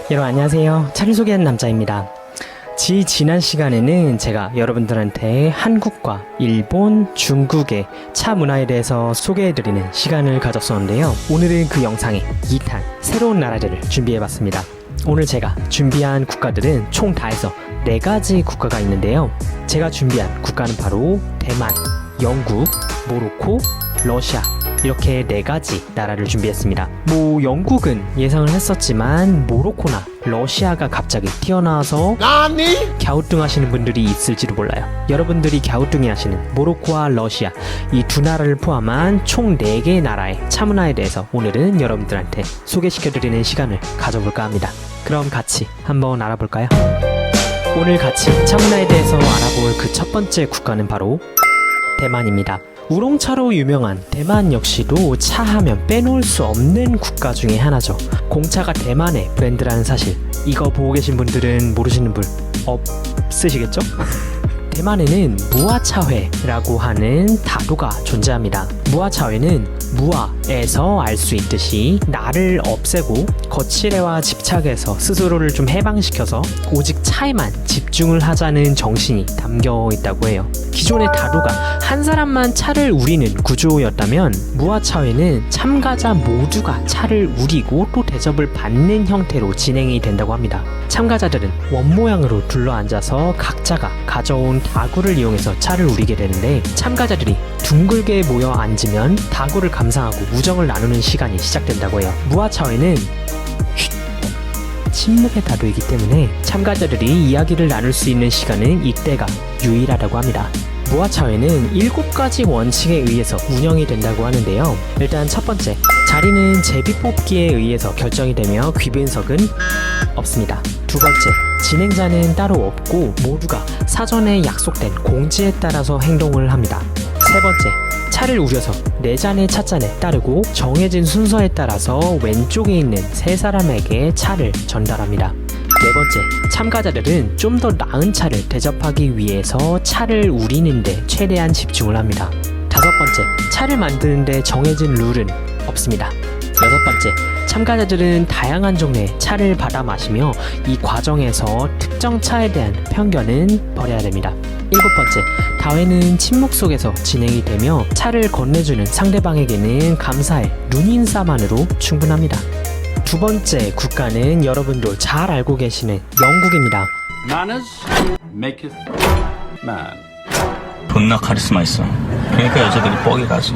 여러분 안녕하세요. 차를 소개하는 남자입니다. 지난 시간에는 제가 여러분들한테 한국과 일본, 중국의 차 문화에 대해서 소개해드리는 시간을 가졌었는데요. 오늘은 그 영상의 2탄 새로운 나라들을 준비해봤습니다. 오늘 제가 준비한 국가들은 총 다 해서 4가지 국가가 있는데요. 제가 준비한 국가는 바로 대만, 영국, 모로코, 러시아, 이렇게 4가지 나라를 준비했습니다. 영국은 예상을 했었지만 모로코나 러시아가 갑자기 튀어나와서 갸우뚱하시는 분들이 있을지도 몰라요. 여러분들이 갸우뚱해 하시는 모로코와 러시아, 이 두 나라를 포함한 총 4개의 나라의 차 문화에 대해서 오늘은 여러분들한테 소개시켜드리는 시간을 가져볼까 합니다. 그럼 같이 한번 알아볼까요? 오늘 같이 차 문화에 대해서 알아볼 그 첫 번째 국가는 바로 대만입니다. 우롱차로 유명한 대만 역시도 차 하면 빼놓을 수 없는 국가 중에 하나죠. 공차가 대만의 브랜드라는 사실, 이거 보고 계신 분들은 모르시는 분 없으시겠죠? 대만에는 무아차회라고 하는 다도가 존재합니다. 무아차회는 무아에서 알 수 있듯이 나를 없애고 거칠애와 집착에서 스스로를 좀 해방시켜서 오직 차에만 집중을 하자는 정신이 담겨 있다고 해요. 기존의 다도가 한 사람만 차를 우리는 구조였다면 무아차회는 참가자 모두가 차를 우리고 또 대접을 받는 형태로 진행이 된다고 합니다. 참가자들은 원 모양으로 둘러앉아서 각자가 가져온 다구를 이용해서 차를 우리게 되는데, 참가자들이 둥글게 모여 앉으면 다구를 감상하고 우정을 나누는 시간이 시작된다고 해요. 무아차회는 침묵의 다도이기 때문에 참가자들이 이야기를 나눌 수 있는 시간은 이때가 유일하다고 합니다. 무아차회는 7가지 원칙에 의해서 운영이 된다고 하는데요. 일단 첫 번째, 자리는 제비뽑기에 의해서 결정이 되며 귀빈석은 없습니다. 두 번째, 진행자는 따로 없고 모두가 사전에 약속된 공지에 따라서 행동을 합니다. 세 번째, 차를 우려서 4잔의 찻잔에 따르고 정해진 순서에 따라서 왼쪽에 있는 3사람에게 차를 전달합니다. 네 번째, 참가자들은 좀 더 나은 차를 대접하기 위해서 차를 우리는데 최대한 집중을 합니다. 다섯 번째, 차를 만드는데 정해진 룰은 없습니다. 여섯 번째, 참가자들은 다양한 종류의 차를 받아 마시며 이 과정에서 특정 차에 대한 편견은 버려야 됩니다. 일곱 번째, 다회는 침묵 속에서 진행이 되며 차를 건네주는 상대방에게는 감사의 눈인사만으로 충분합니다. 두 번째 국가는 여러분도 잘 알고 계시는 영국입니다. Manners make it man. 존나 카리스마 있어. 그러니까 여자들이 뻑이 가지.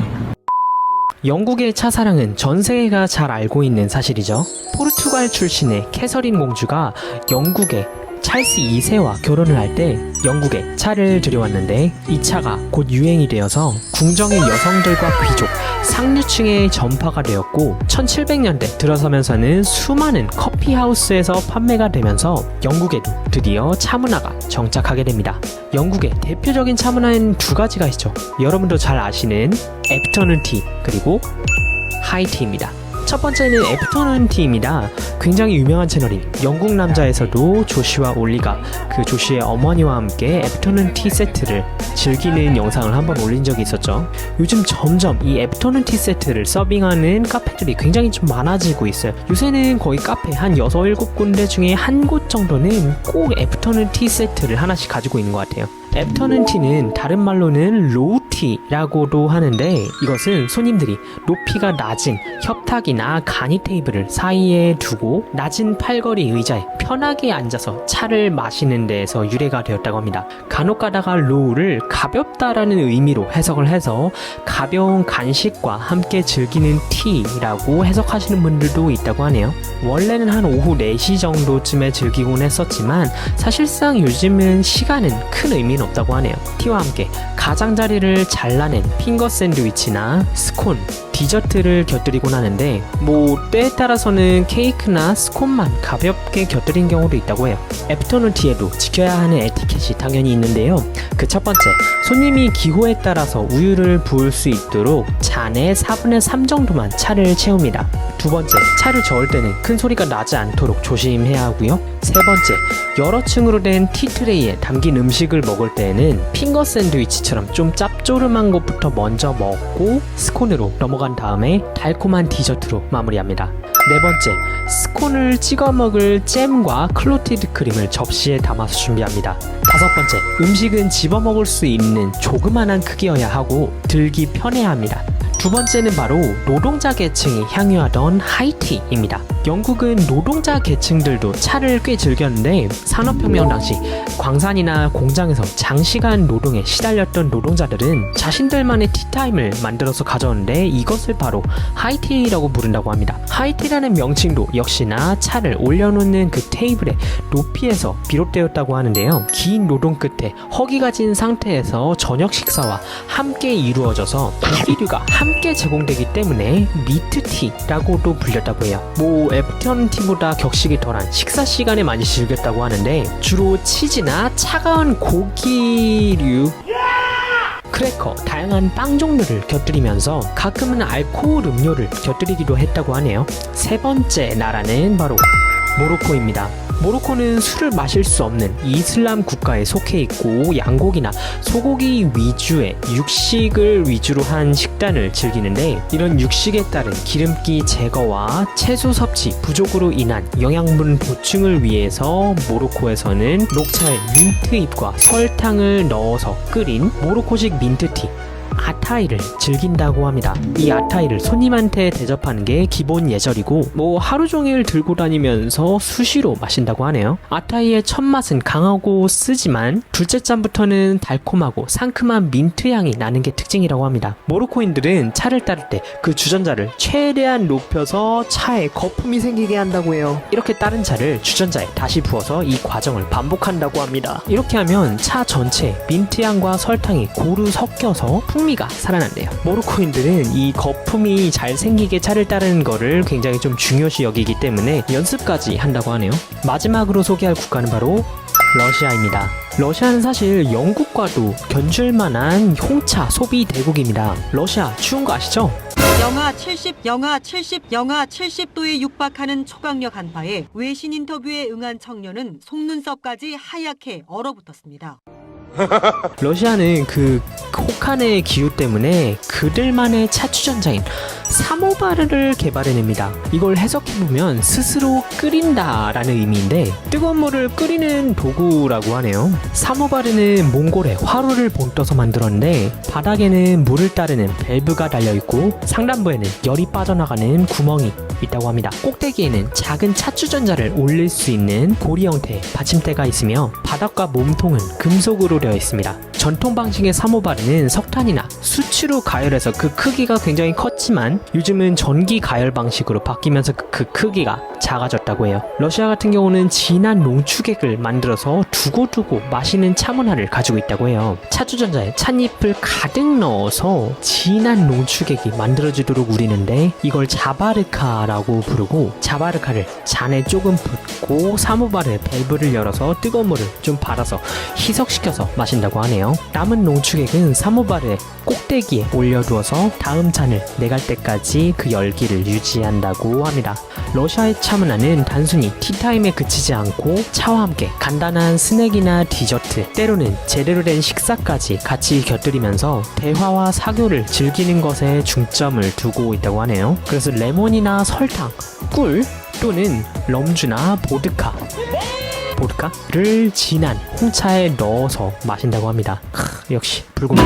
영국의 차 사랑은 전 세계가 잘 알고 있는 사실이죠. 포르투갈 출신의 캐서린 공주가 영국의 찰스 2세와 결혼을 할 때 영국에 차를 들여왔는데, 이 차가 곧 유행이 되어서 궁정의 여성들과 귀족, 상류층에 전파가 되었고 1700년대 들어서면서는 수많은 커피하우스에서 판매가 되면서 영국에도 드디어 차 문화가 정착하게 됩니다. 영국의 대표적인 차 문화는 2가지가 있죠. 여러분도 잘 아시는 애프터눈 티 그리고 하이티입니다. 첫 번째는 애프터눈 티입니다. 굉장히 유명한 채널인 영국 남자에서도 조시와 올리가 그 조시의 어머니와 함께 애프터눈 티 세트를 즐기는 영상을 한번 올린 적이 있었죠. 요즘 점점 이 애프터눈 티 세트를 서빙하는 카페들이 굉장히 좀 많아지고 있어요. 요새는 거의 카페 한 6, 7군데 중에 한 곳 정도는 꼭 애프터눈 티 세트를 하나씩 가지고 있는 것 같아요. 애프터눈 티는 다른 말로는 로우티라고도 하는데, 이것은 손님들이 높이가 낮은 협탁이나 간이 테이블을 사이에 두고 낮은 팔걸이 의자에 편하게 앉아서 차를 마시는 데에서 유래가 되었다고 합니다. 간혹 가다가 로우를 가볍다라는 의미로 해석을 해서 가벼운 간식과 함께 즐기는 티라고 해석하시는 분들도 있다고 하네요. 원래는 한 오후 4시 정도쯤에 즐기곤 했었지만 사실상 요즘은 시간은 큰 의미는 없다고 하네요. 티와 함께 가장자리를 잘라낸 핑거 샌드위치나 스콘, 디저트를 곁들이곤 하는데, 때에 따라서는 케이크나 스콘만 가볍게 곁들인 경우도 있다고 해요. 애프터눈 티에도 지켜야 하는 에티켓이 당연히 있는데요. 그 첫 번째, 손님이 기호에 따라서 우유를 부을 수 있도록 잔의 4분의 3 정도만 차를 채웁니다. 두 번째, 차를 저을 때는 큰 소리가 나지 않도록 조심해야 하고요. 세 번째, 여러 층으로 된 티트레이에 담긴 음식을 먹을 때에는 핑거 샌드위치처럼 좀 짭조름한 것부터 먼저 먹고 스콘으로 넘어간 다음에 달콤한 디저트로 마무리합니다. 네 번째, 스콘을 찍어 먹을 잼과 클로티드 크림을 접시에 담아서 준비합니다. 다섯 번째, 음식은 집어 먹을 수 있는 조그만한 크기여야 하고 들기 편해야 합니다. 두 번째는 바로 노동자 계층이 향유하던 하이티입니다. 영국은 노동자 계층들도 차를 꽤 즐겼는데 산업혁명 당시 광산이나 공장에서 장시간 노동에 시달렸던 노동자들은 자신들만의 티타임을 만들어서 가져오는데 이것을 바로 하이티라고 부른다고 합니다. 하이티라는 명칭도 역시나 차를 올려놓는 그 테이블의 높이에서 비롯되었다고 하는데요. 긴 노동 끝에 허기가 진 상태에서 저녁 식사와 함께 이루어져서 부피류가 함께 제공되기 때문에 미트티라고도 불렸다고 해요. 애프터눈티보다 격식이 덜한 식사 시간에 많이 즐겼다고 하는데 주로 치즈나 차가운 고기류, 크래커, 다양한 빵 종류를 곁들이면서 가끔은 알코올 음료를 곁들이기도 했다고 하네요. 세 번째 나라는 바로 모로코입니다. 모로코는 술을 마실 수 없는 이슬람 국가에 속해 있고 양고기나 소고기 위주의 육식을 위주로 한 식단을 즐기는데 이런 육식에 따른 기름기 제거와 채소 섭취 부족으로 인한 영양분 보충을 위해서 모로코에서는 녹차에 민트잎과 설탕을 넣어서 끓인 모로코식 민트티 아타이를 즐긴다고 합니다. 이 아타이를 손님한테 대접하는 게 기본 예절이고 하루 종일 들고 다니면서 수시로 마신다고 하네요. 아타이의 첫 맛은 강하고 쓰지만 둘째 잔부터는 달콤하고 상큼한 민트 향이 나는 게 특징이라고 합니다. 모로코인들은 차를 따를 때 그 주전자를 최대한 높여서 차에 거품이 생기게 한다고 해요. 이렇게 따른 차를 주전자에 다시 부어서 이 과정을 반복한다고 합니다. 이렇게 하면 차 전체에 민트 향과 설탕이 고루 섞여서 풍미가 살아난대요. 모로코인들은 이 거품이 잘 생기게 차를 따르는 거를 굉장히 좀 중요시 여기기 때문에 연습까지 한다고 하네요. 마지막으로 소개할 국가는 바로 러시아입니다. 러시아는 사실 영국과도 견줄만한 홍차 소비 대국입니다. 러시아 추운 거 아시죠? 영하 70도에 육박하는 초강력 한파에 외신 인터뷰에 응한 청년은 속눈썹까지 하얗게 얼어붙었습니다. 러시아는 그 혹한의 기후 때문에 그들만의 차주전자인 사모바르를 개발해냅니다. 이걸 해석해보면 스스로 끓인다라는 의미인데 뜨거운 물을 끓이는 도구라고 하네요. 사모바르는 몽골에 화로를 본떠서 만들었는데 바닥에는 물을 따르는 밸브가 달려있고 상단부에는 열이 빠져나가는 구멍이 있다고 합니다. 꼭대기에는 작은 차주전자를 올릴 수 있는 고리 형태의 받침대가 있으며 바닥과 몸통은 금속으로 되어 있습니다. 전통 방식의 사모바르는 석탄이나 수치로 가열해서 그 크기가 굉장히 컸지만 요즘은 전기 가열 방식으로 바뀌면서 그 크기가 작아졌다고 해요. 러시아 같은 경우는 진한 농축액을 만들어서 두고두고 마시는 차 문화를 가지고 있다고 해요. 차주전자에 찻잎을 가득 넣어서 진한 농축액이 만들어지도록 우리는데 이걸 자바르카라고 부르고 자바르카를 잔에 조금 붓고 사모바르의 밸브를 열어서 뜨거운 물을 좀 받아서 희석시켜서 마신다고 하네요. 남은 농축액은 사모바르의 꼭대기에 올려두어서 다음 잔을 내갈 때까지 그 열기를 유지한다고 합니다. 러시아의 차 문화는 단순히 티타임에 그치지 않고 차와 함께 간단한 스낵이나 디저트, 때로는 제대로 된 식사까지 같이 곁들이면서 대화와 사교를 즐기는 것에 중점을 두고 있다고 하네요. 그래서 레몬이나 설탕, 꿀 또는 럼주나 보드카를 진한 홍차에 넣어서 마신다고 합니다. 역시 붉은불.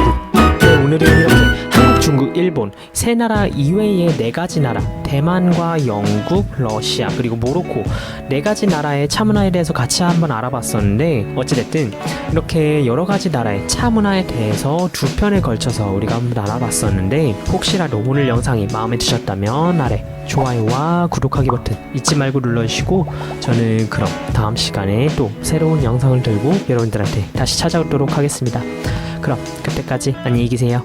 네, 오늘은 이렇게 한국, 중국, 일본 세 나라 이외의 네 가지 나라 대만과 영국, 러시아 그리고 모로코 네 가지 나라의 차 문화에 대해서 같이 한번 알아봤었는데 어찌됐든 이렇게 여러 가지 나라의 차 문화에 대해서 두 편에 걸쳐서 우리가 한번 알아봤었는데 혹시라도 오늘 영상이 마음에 드셨다면 아래 좋아요와 구독하기 버튼 잊지 말고 눌러주시고 저는 그럼 다음 시간에 또 새로운 영상을 들고 여러분들한테 다시 찾아오도록 하겠습니다. 그럼 그때까지 안녕히 계세요.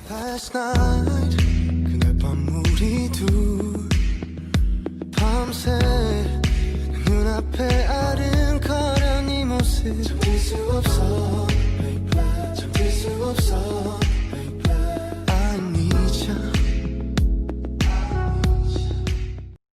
Last night 그날 밤 우리 둘 밤새 눈앞에 아른거려 네 모습 잠들 수 없어, baby. 잠들 수 없어.